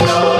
No.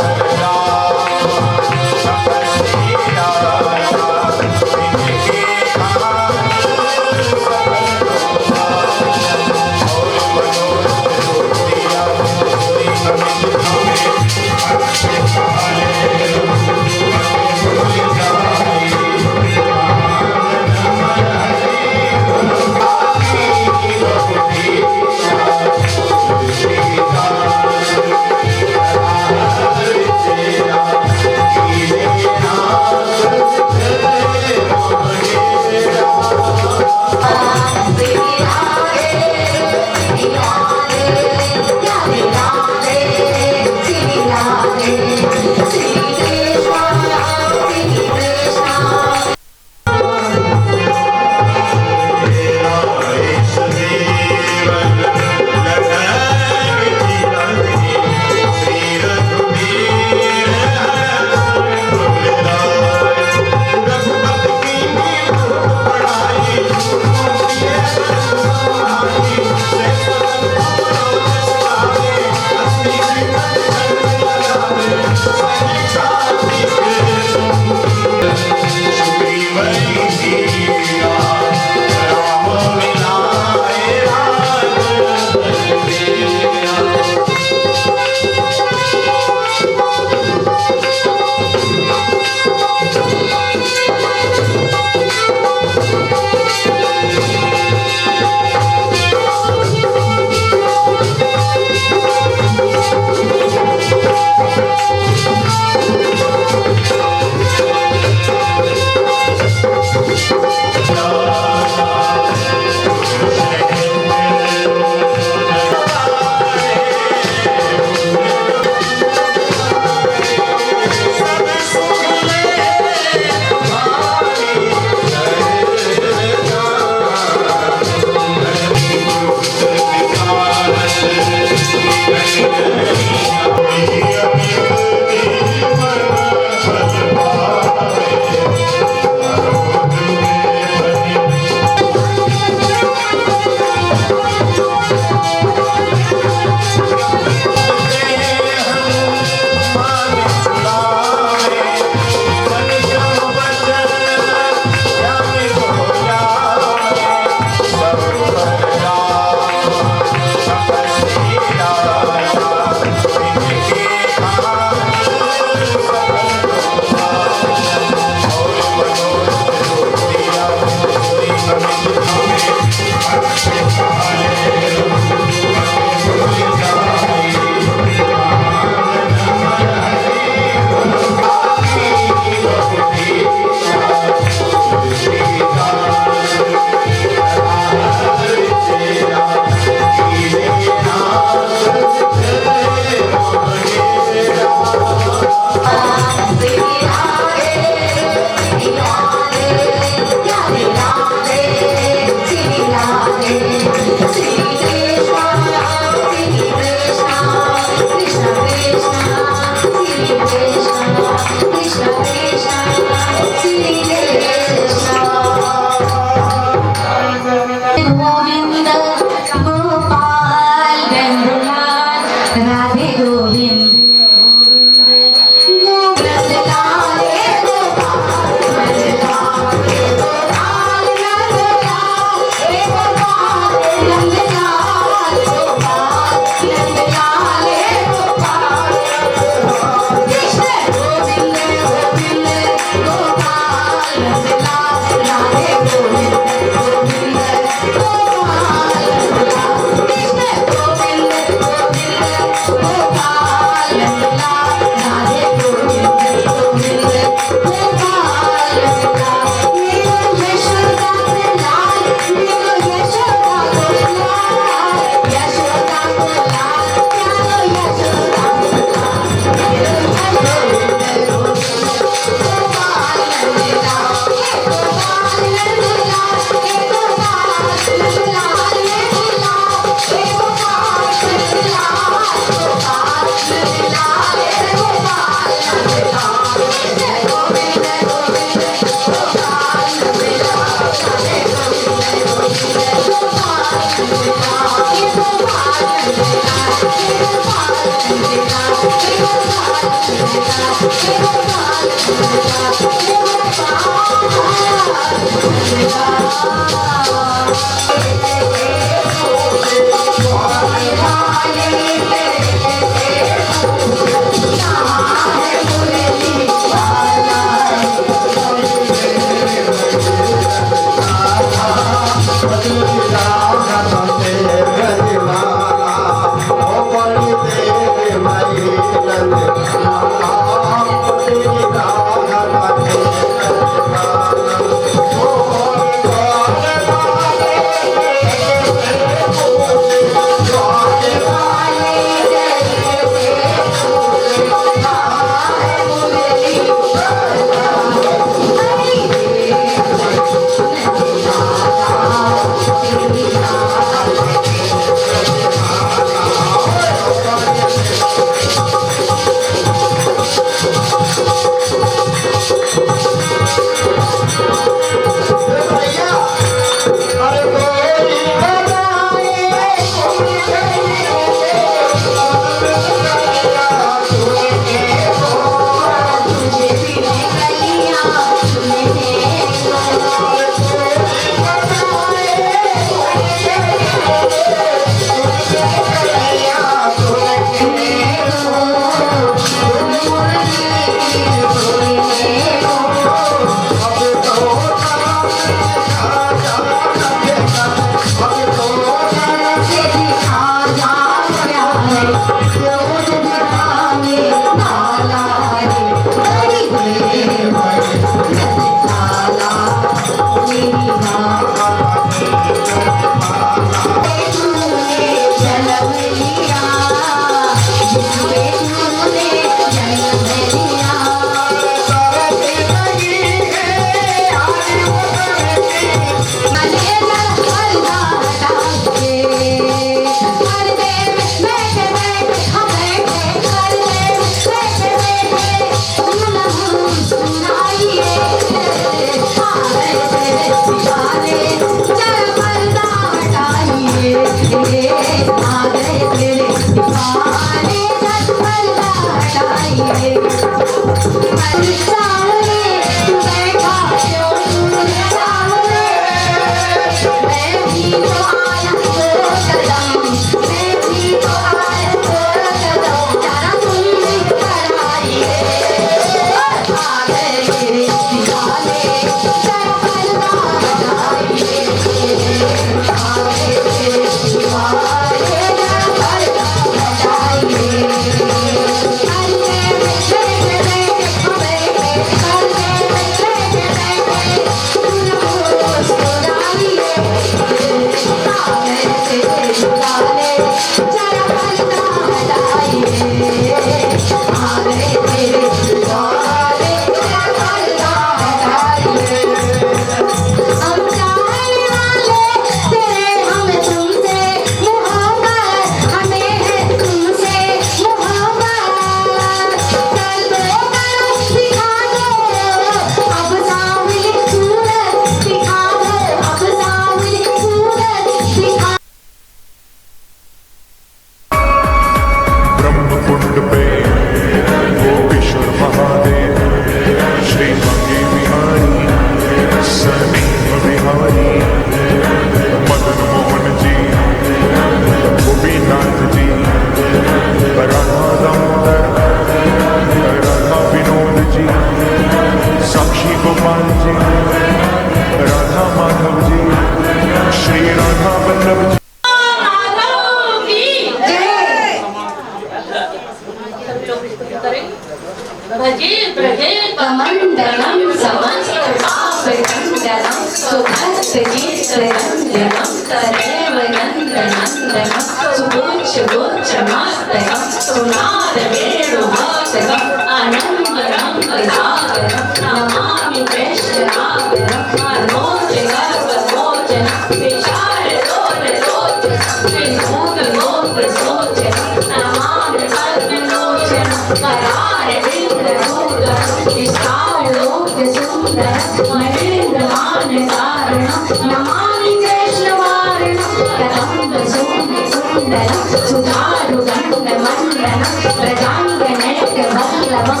सुधारु गंड मंडन प्रजांग नेक बल्लभ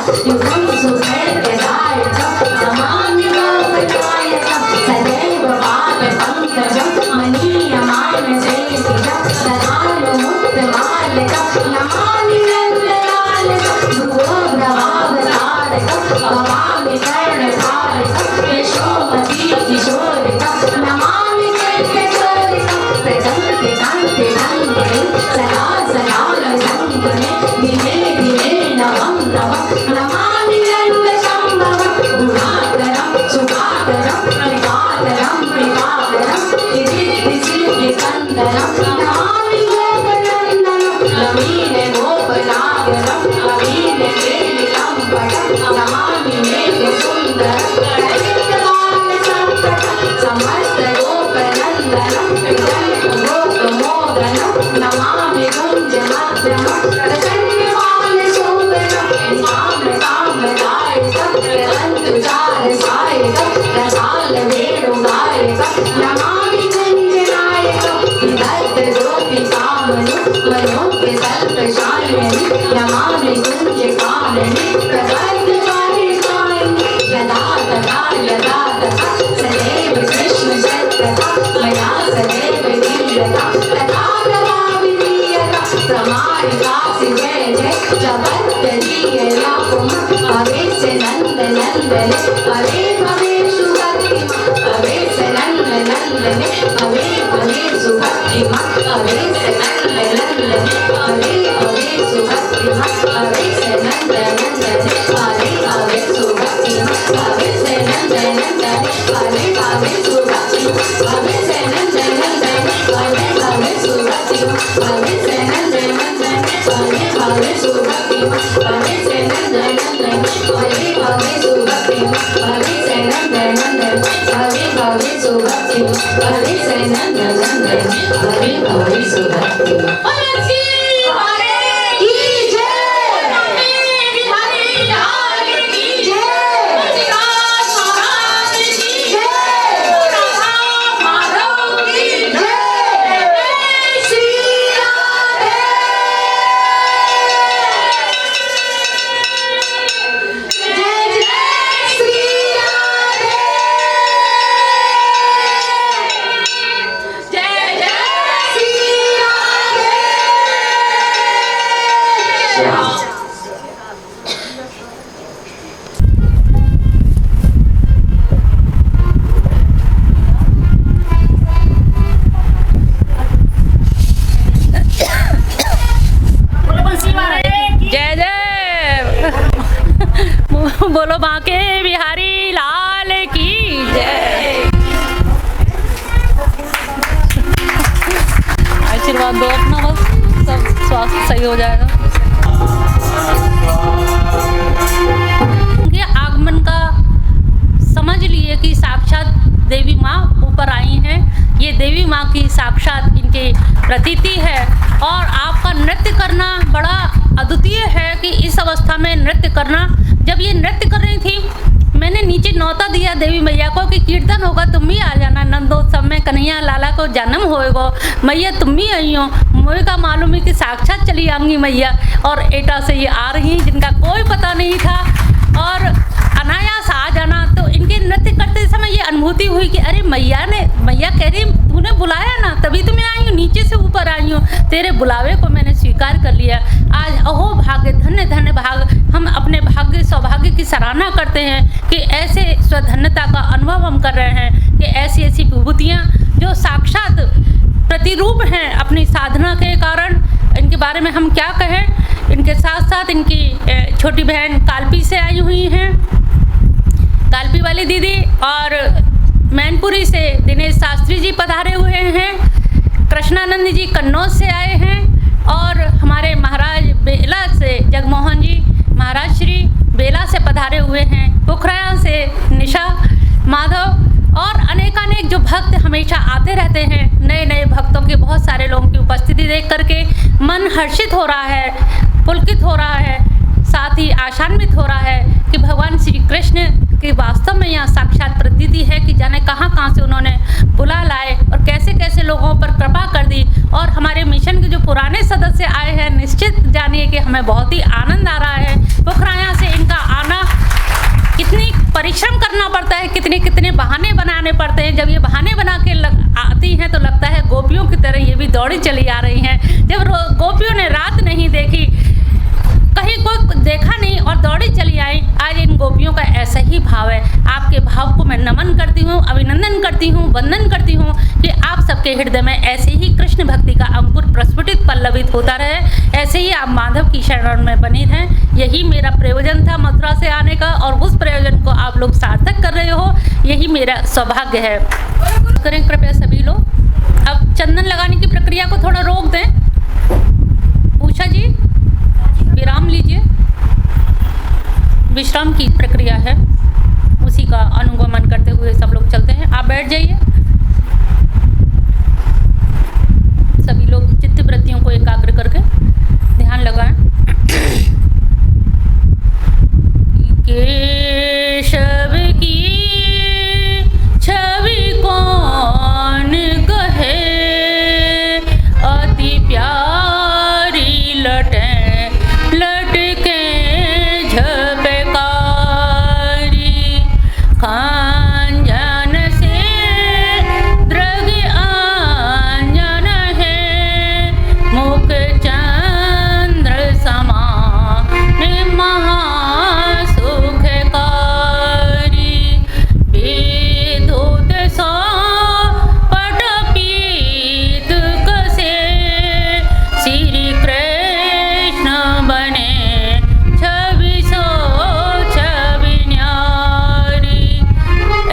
युगं सुखैर्यदायकं नमामि लोकनायकं सदैव पादपङ्कजं मनीयमानसेवितं सदानुमुक्तमालकं नमामि नन्दलालकं भुवोग्रभावतारकं भवामि कर्णधारकं यशोमतीकिशोरकं नमामि चैत्यचोरकं प्रजन्तिकान्तिकान्तिने सदा सदानसङ्गणे दिने दिने नवं नवं नमामि रङ्गशम्भवं गुणाकरं सुखाकरं कृपाकरं कृपाकरं सिद्धिसिद्धिकन्दनं नमामि गोपनन्दनं नमीने गोपनागरं नमीने केलिकम्पटं नमामि मेघसुन्दरं ललितबालसम्पटं समस्तगोपनन्दनं गोपमोदनं नमामि कुञ्जमध्यमं प्रसन्नबालशोभनं कामकामदायकं प्रबन्धुचारसायकं रसालवेणुगायकं नमामि कुञ्जनायकं विदग्धगोपिकामनु मनोज्ञसल्पशालिनि नमामि कुञ्जकामिनि प्रबन्धकारिकारिणि यदा तथा सदैव कृष्णशक्तता मया सदैव वीर्यता तथा प्रभावि वीर्यता प्रमाणिकासि जय जय जगत्तरीयया पुम भवे से नन्द नन्दने भवे भवे सुभक्तिमा भवे से नन्द नन्दने भवे भवे सुभक्तिमा भवे से नन्द नन्दने भवे भवे सुभक्तिमा भवे से नन्द नन्दने भवे भवे सुभक्तिमा भवे से नन्द नन्दने भवे भवे सुभक्तिमा भवे से नन्द नन्दने भवे भवे सुभक्तिमा भवे से नन्द नन्दने भवे भवे सुभक्तिमा भवे से नन्द नन्दने भवे भवे सुभक्तिमा भवे से नन्द नन्दने भवे भवे सुभक्तिमा भवे से नन्द नन्दने भवे भवे सुभक्तिमा बोलो बांके बिहारी लाल की जय। आशीर्वाद दो अपना, बस सब स्वास्थ्य सही हो जाएगा। उनके आगमन का समझ लिए कि साक्षात देवी माँ ऊपर आई हैं। ये देवी माँ की साक्षात इनकी प्रतीति है और आपका नृत्य करना बड़ा अद्वितीय है कि इस अवस्था में नृत्य करना। जब ये नृत्य कर रही थी मैंने नीचे न्योता दिया देवी मैया को कि कीर्तन होगा तुम भी आ जाना, नंदोत्सव में कन्हैया लाला को जन्म होएगा, मैया तुम भी आई हो। मुझे का मालूम है कि साक्षात चली आऊँगी मैया और एटा से ये आ रही जिनका कोई पता नहीं था और अनायास आ जाना। तो इनके नृत्य करते समय ये अनुभूति हुई कि अरे मैया कह रही तूने बुलाया ना तभी तो मैं आई हूँ, नीचे से ऊपर आई हूँ, तेरे बुलावे को मैंने स्वीकार कर लिया। आज अहो भाग्य धन्य धन्य भाग, हम अपने भाग्य सौभाग्य की सराहना करते हैं कि ऐसे स्वधन्यता का अनुभव हम कर रहे हैं कि ऐसी ऐसी विभूतियाँ जो साक्षात प्रतिरूप हैं अपनी साधना के कारण। इनके बारे में हम क्या कहें। इनके साथ साथ इनकी छोटी बहन कालपी से आई हुई हैं, कालपी वाली दीदी, और मैनपुरी से दिनेश शास्त्री जी पधारे हुए हैं, कृष्णानंद जी कन्नौज से आए हैं और हमारे महाराज बेला से जगमोहन जी महाराज श्री बेला से पधारे हुए हैं, पोखराया से निशा माधव और अनेकानेक जो भक्त हमेशा आते रहते हैं। नए नए भक्तों के बहुत सारे लोगों की उपस्थिति देख करके मन हर्षित हो रहा है, पुलकित हो रहा है, साथ ही आशान्वित हो रहा है कि भगवान श्री कृष्ण की वास्तव में यहाँ साक्षात प्रतीति है कि जाने कहाँ कहाँ से उन्होंने बुला लाए और कैसे कैसे लोगों पर कृपा कर दी और हमारे मिशन के जो पुराने सदस्य आए हैं, निश्चित जानिए कि हमें बहुत ही आनंद आ रहा है। पोखराया से इनका आना, कितनी परिश्रम करना पड़ता है, कितने कितने बहाने बनाने पड़ते हैं। जब ये बहाने बना के आती हैं तो लगता है गोपियों की तरह ये भी दौड़ी चली आ रही हैं। जब गोपियों ने रात नहीं देखी, कहीं कोई देखा नहीं और दौड़ी चली आई, आज इन गोपियों का ऐसा ही भाव है। आपके भाव को मैं नमन करती हूँ, अभिनंदन करती हूँ, वंदन करती हूँ कि आप सबके हृदय में ऐसे ही कृष्ण भक्ति का अंकुर प्रस्फुटित पल्लवित होता रहे, ऐसे ही आप माधव की शरण में बने रहें। यही मेरा प्रयोजन था मथुरा से आने का, और उस प्रयोजन को आप लोग सार्थक कर रहे हो, यही मेरा सौभाग्य है। करें कृपया सभी लोग, अब चंदन लगाने की प्रक्रिया को थोड़ा रोक दें। उषा जी विराम लीजिए, विश्राम की प्रक्रिया है, उसी का अनुगमन करते हुए सब लोग चलते हैं। आप बैठ जाइए, सभी लोग चित्त वृत्तियों को एकाग्र करके ध्यान लगाएं। केशव की छवि कौन कहे, अति प्यारी लटे लटके झपकारी, खांजन से दृग आंजन है, मुख चंद्र समान महासुखकारी, विद्युत सौ पट पीत कसे, श्री कृष्ण बने छवि सो छवि न्यारी,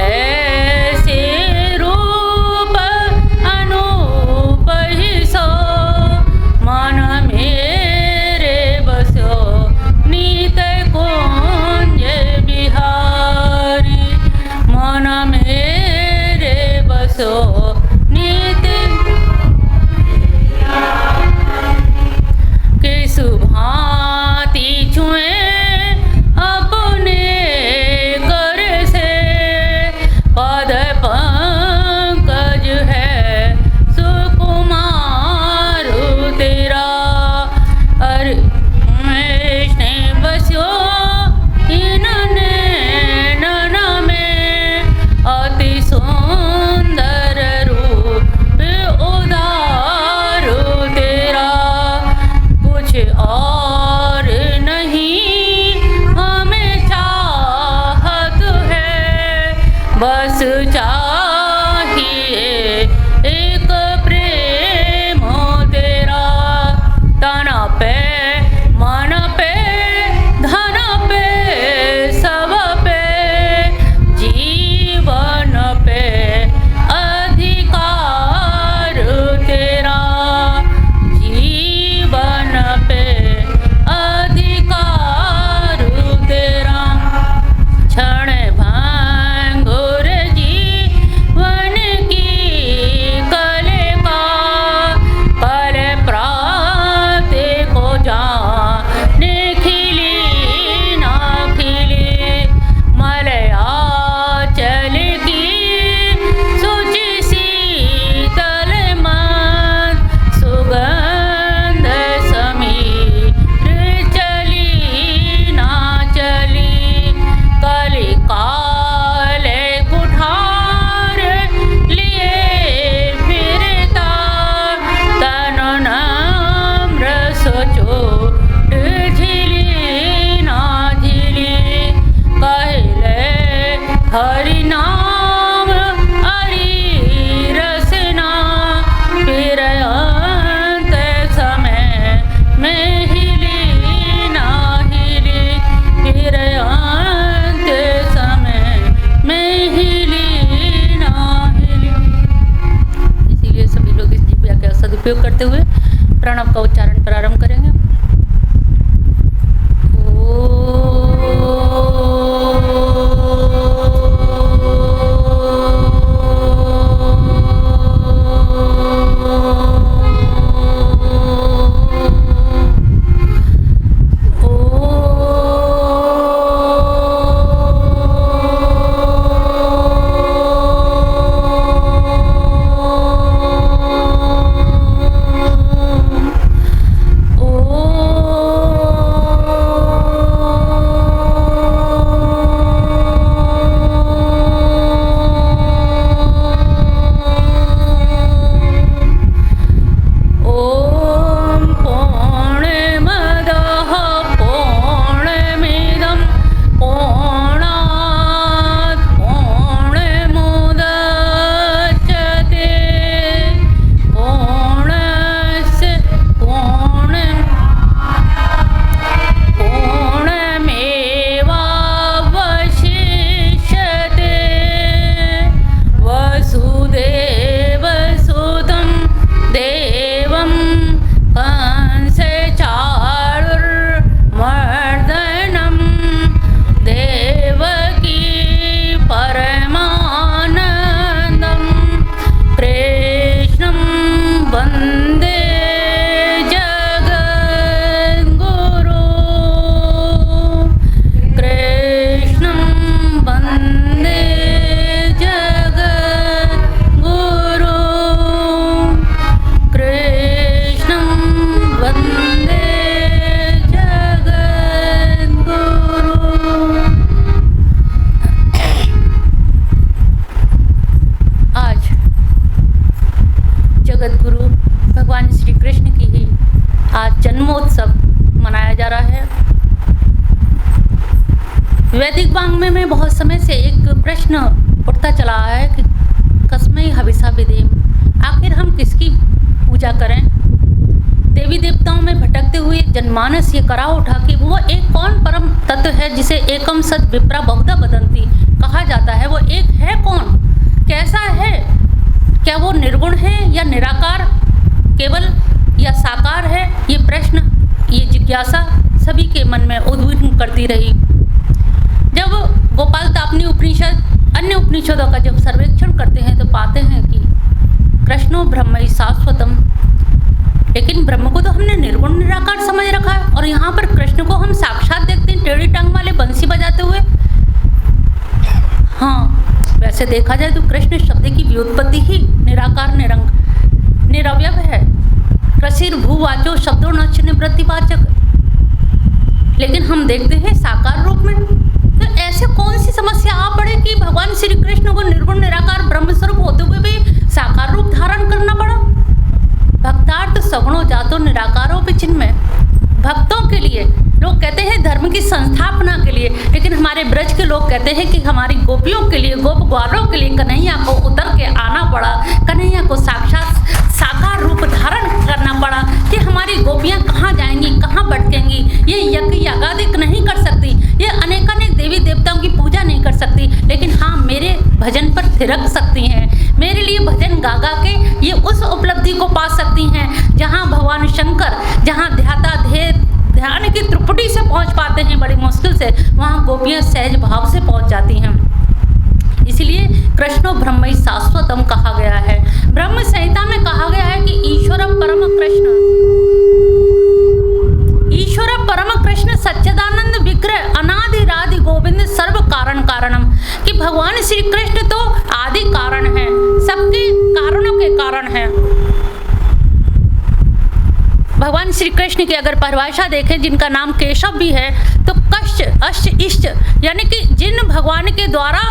ऐसे रूप अनूप ही सो, मन मेरे बसो नीत कुंज बिहारी, मन मेरे बसो नीत के सुभांति छुए अपने कर से, पद पंकज है सुकुमार तेरा, अरे मैं बसो इन नैनन में, अति सुंदर रूप उदार तेरा, कुछ और नहीं हमें चाहत है, बस चाहिए एक प्रेम तेरा, तन पे मन पे धन पे सब पे, जीवन पे अधिकार तेरा, जीवन पे अधिकार तेरा, क्षण भांगुर जीवन की कलेका, पल प्रात को जाने खिली ना खिली, मलयाचल की शुचि शीतल मन, सुगंध समीर चली ना चली, कलिकाल कुठार लिए फिरता, तन नम्र सोचो झिली ना झिली, कहले हरि नाम हरि रसना, फिर अंत समय में हिली ना हिली, फिर अंत समय में हिली ना हिली। इसीलिए सभी लोग इस दिव्या का सदुपयोग करते हुए प्रणव का उच्चारण प्रारंभ करेंगे। वैदिक वाङ्मय में बहुत समय से एक प्रश्न उठता चला है कि कस्मै हविषा विधेम, आखिर हम किसकी पूजा करें। देवी देवताओं में भटकते हुए जनमानस ये करा उठा कि वो एक कौन परम तत्व है जिसे एकम सद विप्रा बहुधा वदंती कहा जाता है। वो एक है कौन, कैसा है, क्या वो निर्गुण है या निराकार केवल या साकार है। ये प्रश्न, ये जिज्ञासा सभी के मन में उद्विग्न करती रही। जब गोपाल तापनी उपनिषद अन्य उपनिषदों का जब सर्वेक्षण करते हैं तो पाते हैं कि कृष्णो ब्रह्म शाश्वतम, लेकिन ब्रह्म को तो हमने निर्गुण निराकार समझ रखा है और यहाँ पर कृष्ण को हम साक्षात देखते हैं टेढ़ी टांग वाले बंसी बजाते हुए। हाँ, वैसे देखा जाए तो कृष्ण शब्द की व्युत्पत्ति ही निराकार निरंग निरवयव है। कृषिर भूवाचो शब्दों नच निवृत्तिवाचक, लेकिन हम देखते हैं साकार रूप में। तो ऐसे कौन सी समस्या आ पड़े कि भगवान श्री कृष्ण को निर्गुण निराकार ब्रह्म स्वरूप होते हुए भी साकार रूप धारण करना पड़ा। भक्तार्थ सगुणो जातो निराकारो विचिन्मय, भक्तों के लिए लोग कहते हैं धर्म की संस्थापना के लिए, लेकिन हमारे ब्रज के लोग कहते हैं कि हमारी गोपियों के लिए, गोप ग्वालों के लिए कन्हैया को उतर के आना पड़ा, कन्हैया को साक्षात साकार रूप धारण करना पड़ा कि हमारी गोपियां कहाँ जाएंगी, कहाँ भटकेंगी। ये यज्ञ यागादिक नहीं कर सकती, ये अनेकानेक देवी देवताओं की पूजा नहीं कर सकती, लेकिन हाँ मेरे भजन पर थिरक सकती हैं, मेरे लिए भजन गा गा के ये उस उपलब्धि को पा सकती हैं जहाँ भगवान शंकर, जहाँ ध्यान की त्रिपुटी से पहुँच पाते हैं बड़ी मुश्किल से, वहाँ गोपियाँ सहज भाव से पहुँच जाती हैं। इसलिए कृष्णो ब्रह्म शाश्वतम कहा गया है। ब्रह्म संहिता में कहा गया है कि ईश्वर परम कृष्ण सच्चिदानंद विग्रह अनादिरादि गोविंद सर्व कारण कारणम, कि भगवान श्री कृष्ण तो आदि कारण है, सबके कारणों के कारण है। भगवान श्री कृष्ण की अगर परिभाषा देखें, जिनका नाम केशव भी है, तो कश्च अश्च इष्ट, यानी कि जिन भगवान के द्वारा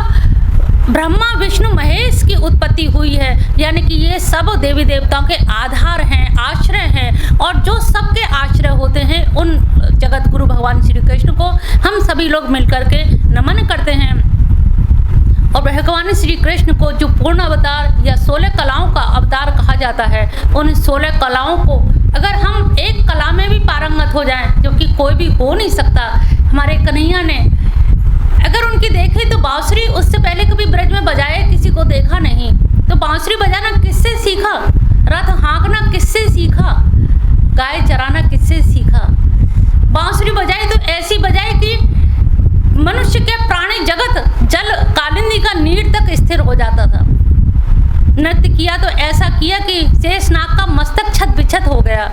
ब्रह्मा विष्णु महेश की उत्पत्ति हुई है, यानी कि ये सब देवी देवताओं के आधार हैं, आश्रय हैं, और जो सबके आश्रय होते हैं उन जगत गुरु भगवान श्री कृष्ण को हम सभी लोग मिलकर के नमन करते हैं। और भगवान श्री कृष्ण को जो पूर्ण अवतार या 16 कलाओं का अवतार कहा जाता है, उन 16 कलाओं को अगर हम एक कला में भी पारंगत हो जाएं, जो कि कोई भी हो नहीं सकता। हमारे कन्हैया ने अगर उनकी देखे तो बांसुरी उससे पहले कभी ब्रज में बजाए किसी को देखा नहीं, तो बांसुरी बजाना किससे सीखा, रथ हाँकना किससे सीखा, गाय चराना किससे सीखा। बांसुरी बजाई तो ऐसी बजाई कि मनुष्य के प्राणी जगत जल कालिंदी का नीड़ तक स्थिर हो जाता था। नृत्य किया तो ऐसा किया कि शेषनाग का मस्तक छत बिछत हो गया।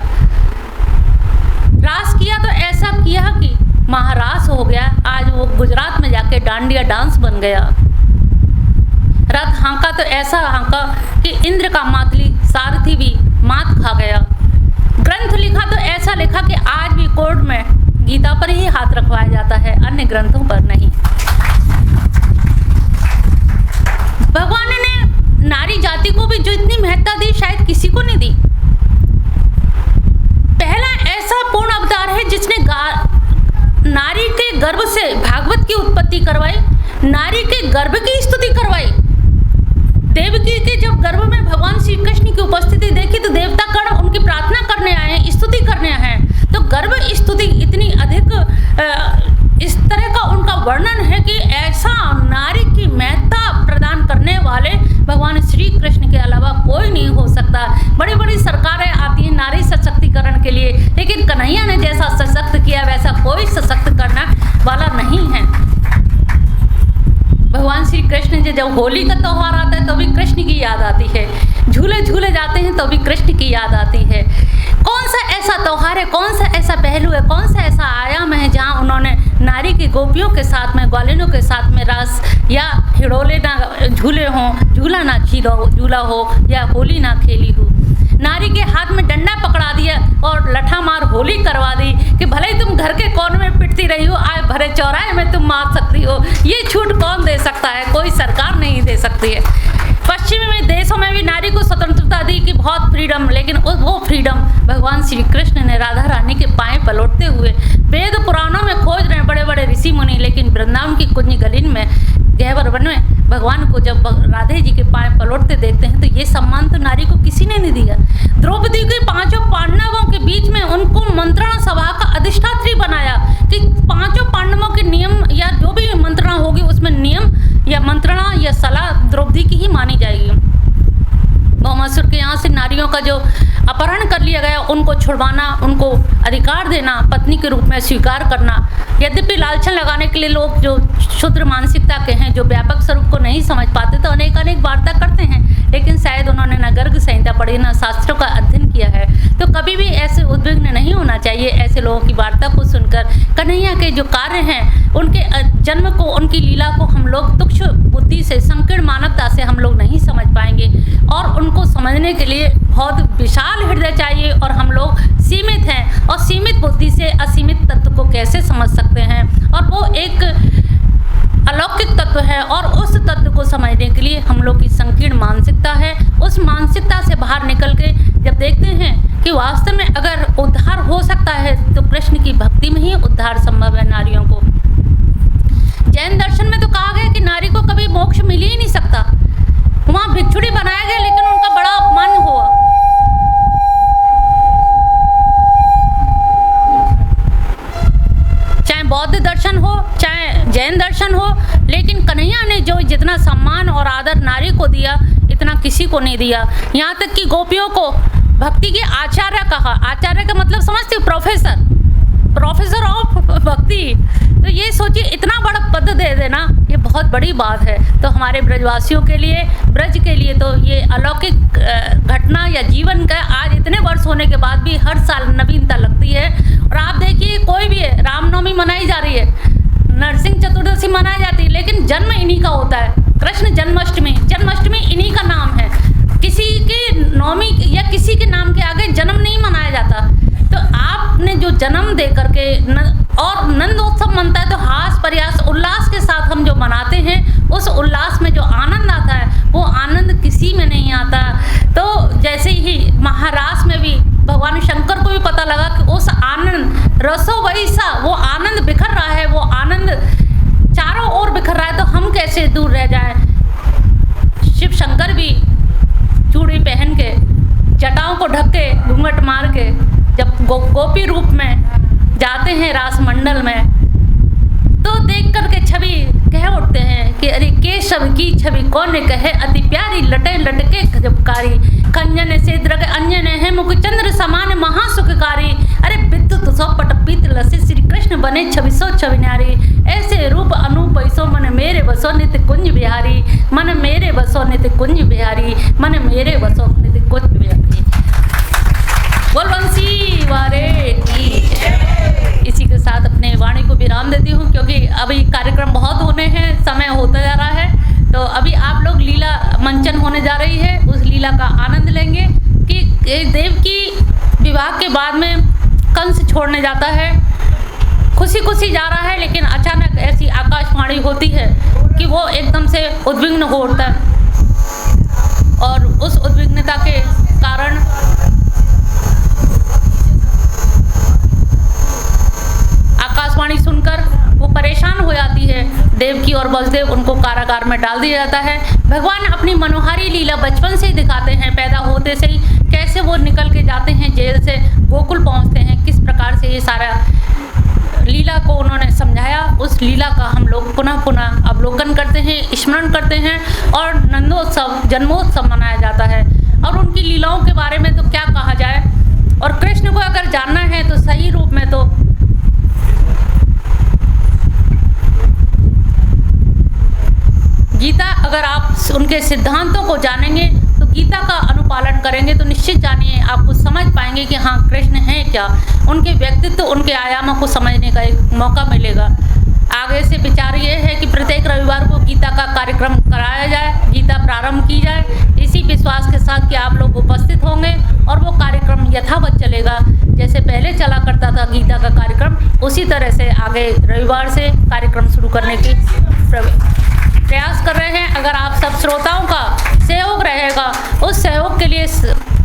रास किया तो ऐसा किया कि महारास हो गया। आज वो गुजरात में जाके डांडिया डांस बन गया। रथ हाँका तो ऐसा हाँका कि इंद्र का मातली सारथी भी मात खा गया। ग्रंथ लिखा तो ऐसा लिखा कि आज भी कोर्ट में गीता पर ही हाथ रखवाया जाता है, अन्य ग्रंथों पर नहीं। भगवान ने नारी जाति को भी जो इतनी महत्ता दी शायद किसी को नहीं दी। पहला ऐसा पूर्ण अवतार है जिसने नारी के गर्भ से भागवत की उत्पत्ति करवाई, नारी के गर्भ की स्तुति करवाई। देवकी के जब गर्भ में भगवान श्री कृष्ण की उपस्थिति देखी तो देवता गण उनकी प्रार्थना करने आए, स्तुति करने आए। तो गर्भ स्तुति इतनी अधिक इस तरह का उनका वर्णन है कि ऐसा नारी की महत्ता प्रदान करने वाले भगवान श्री कृष्ण के अलावा कोई नहीं हो सकता। बड़ी बड़ी सरकारें आती हैं नारी सशक्तिकरण के लिए, लेकिन कन्हैया ने जैसा सशक्त किया वैसा कोई सशक्त करने वाला नहीं है। भगवान श्री कृष्ण जब होली का त्यौहार आता है तो भी कृष्ण की याद आती है, झूले झूले जाते हैं तो भी कृष्ण की याद आती है। कौन सा ऐसा त्यौहार है, कौन सा ऐसा पहलू है, कौन सा ऐसा आयाम है जहाँ उन्होंने नारी की गोपियों के साथ में, ग्वालिनों के साथ में रास या हिड़ोले ना झूले हों, झूला ना झूला हो या होली ना खेली हो। नारी के हाथ में डंडा पकड़ा दिया और लठा मार होली करवा दी कि भले ही तुम घर के कोने में पिटती रही हो, आज भरे चौराहे में तुम मार सकती हो। ये छूट कौन दे सकता है? कोई सरकार नहीं दे सकती है। पश्चिमी देशों में भी नारी को स्वतंत्रता दी कि बहुत फ्रीडम, लेकिन वो फ्रीडम भगवान श्री कृष्ण ने राधा रानी के पांव पलटते हुए वेद पुराणों में खोज रहे हैं बड़े बड़े ऋषि मुनि, लेकिन वृंदावन की कुंज गलीन में गहवर वन में भगवान को जब राधे जी के पाँव पलटते देखते हैं तो ये सम्मान तो नारी को किसी ने नहीं दिया। द्रौपदी के 5 पांडवों के बीच में उनको मंत्रणा सभा का अधिष्ठात्री बनाया कि 5 पांडवों के नियम या जो भी मंत्रणा होगी उसमें नियम या मंत्रणा या सलाह द्रौपदी की ही मानी जाएगी। भौमासुर के यहाँ से नारियों का जो अपहरण कर लिया गया उनको छुड़वाना, उनको अधिकार देना, पत्नी के रूप में स्वीकार करना। यद्यपि लालछन लगाने के लिए लोग जो शुद्र मानसिकता के हैं, जो व्यापक स्वरूप को नहीं समझ पाते, तो अनेक वार्ता करते हैं, लेकिन शायद उन्होंने न गर्ग संहिता पढ़ी न शास्त्रों का अध्ययन किया है। तो कभी भी ऐसे उद्विग्न नहीं होना चाहिए ऐसे लोगों की वार्ता को सुनकर। कन्हैया के जो कार्य हैं, उनके जन्म को, उनकी लीला को हम लोग तुच्छ बुद्धि से, संकीर्ण मानवता से हम लोग नहीं समझ पाएंगे, और उनको समझने के लिए बहुत विशाल हृदय चाहिए। और हम लोग सीमित हैं, और सीमित बुद्धि से असीमित तत्व को कैसे समझ सकते हैं, और वो एक अलौकिक तत्व है, और उस तत्व को समझने के लिए हम लोग की संकीर्ण मानसिकता है। उस मानसिकता से बाहर निकल के जब देखते हैं कि वास्तव में अगर उद्धार हो सकता है तो कृष्ण की भक्ति में ही उद्धार संभव है नारियों को। जैन दर्शन में तो कहा गया कि नारी को कभी मोक्ष मिल ही नहीं सकता। वहाँ भिक्षुड़ी बनाया गया, लेकिन उनका बड़ा अपमान हुआ। चाहे बौद्ध दर्शन हो, चाहे जैन दर्शन हो, लेकिन कन्हैया ने जो जितना सम्मान और आदर नारी को दिया, इतना किसी को नहीं दिया। यहाँ तक कि गोपियों को भक्ति के आचार्य कहा। आचार्य का मतलब समझते हो? प्रोफेसर ऑफ भक्ति। तो ये सोचिए, इतना बड़ा पद दे देना ये बहुत बड़ी बात है। तो हमारे ब्रजवासियों के लिए, ब्रज के लिए तो ये अलौकिक घटना या जीवन का आज इतने वर्ष होने के बाद भी हर साल नवीनता लगती है। और आप देखिए, कोई भी है, रामनवमी मनाई जा रही है, नरसिंह चतुर्दशी मनाई जाती है, लेकिन जन्म इन्हीं का होता है। कृष्ण जन्माष्टमी इन्हीं का नाम है। किसी के नवमी या किसी के नाम के आगे जन्म नहीं मनाया जाता। तो आपने जो जन्म दे करके और नंदोत्सव मनता है, तो हास प्रयास उल्लास के साथ हम जो मनाते हैं, उस उल्लास में जो आनंद आता है वो आनंद किसी में नहीं आता। तो जैसे ही महारास में भी भगवान शंकर को भी पता लगा कि उस आनंद रसो वैसा, वो आनंद बिखर रहा है, वो आनंद चारों ओर बिखर रहा है, तो हम कैसे दूर रह जाएं। शिव शंकर भी चूड़ी पहन के, जटाओं को ढक के, घूंघट मार के जब गोपी रूप में जाते हैं रास मंडल में, तो देख कर के छवि कह उठते हैं कि अरे केशव की छवि कौन ने कहे, अति प्यारी लटे लटके गजबकारी, कंजन से द्रग अंजन है मुख चंद्र समान महासुखकारी, अरे विद्युत सौ पट पीत लसे श्री कृष्ण बने छवि सो छवि न्यारी, ऐसे रूप अनूप ऐसो मन मेरे बसो नित्य कुंज बिहारी, मन मेरे बसो नित्य कुंज बिहारी, मन मेरे बसो नित्य कुंज बिहारी। बोल बंसी वारे की। इसी के साथ अपने वाणी को विराम देती हूँ, क्योंकि अभी कार्यक्रम बहुत होने हैं, समय होता जा रहा है। तो अभी आप लोग लीला मंचन होने जा रही है, उस लीला का आनंद लेंगे कि देव की विवाह के बाद में कंस छोड़ने जाता है, खुशी खुशी जा रहा है, लेकिन अचानक ऐसी आकाशवाणी होती है कि वो एकदम से उद्विग्न हो उठता है, और उस उद्विग्नता के कारण आकाशवाणी सुनकर वो परेशान हो जाती है। देवकी और बलदेव उनको कारागार में डाल दिया जाता है। भगवान अपनी मनोहारी लीला बचपन से ही दिखाते हैं, पैदा होते से ही कैसे वो निकल के जाते हैं जेल से, गोकुल पहुंचते हैं, किस प्रकार से ये सारा लीला को उन्होंने समझाया। उस लीला का हम लोग पुनः पुनः अवलोकन करते हैं, स्मरण करते हैं, और नंदोत्सव, जन्मोत्सव मनाया जाता है। और उनकी लीलाओं के बारे में तो क्या कहा जाए। और कृष्ण को अगर जानना है तो सही रूप में तो गीता, अगर आप उनके सिद्धांतों को जानेंगे तो गीता का अनुपालन करेंगे तो निश्चित जानिए आपको समझ पाएंगे कि हाँ कृष्ण हैं क्या। उनके व्यक्तित्व, उनके आयामों को समझने का एक मौका मिलेगा। आगे से विचार ये है कि प्रत्येक रविवार को गीता का कार्यक्रम कराया जाए, गीता प्रारंभ की जाए, इसी विश्वास के साथ कि आप लोग उपस्थित होंगे और वो कार्यक्रम यथावत चलेगा। जैसे पहले चला करता था गीता का कार्यक्रम, उसी तरह से आगे रविवार से कार्यक्रम शुरू करने की प्रयास कर रहे हैं। अगर आप सब श्रोताओं का सहयोग रहेगा, उस सहयोग के लिए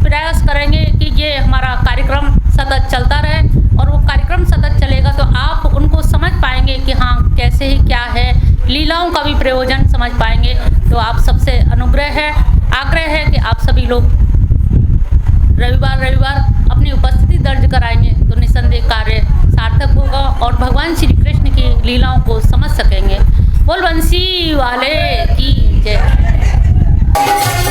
प्रयास करेंगे कि ये हमारा कार्यक्रम सतत चलता रहे, और वो कार्यक्रम सतत चलेगा तो समझ पाएंगे। तो आप सबसे अनुग्रह है, आग्रह है कि आप सभी लोग रविवार अपनी उपस्थिति दर्ज कराएंगे तो निसंदेह कार्य सार्थक होगा और भगवान श्री कृष्ण की लीलाओं को समझ सकेंगे। बोल बंसी वाले की जय।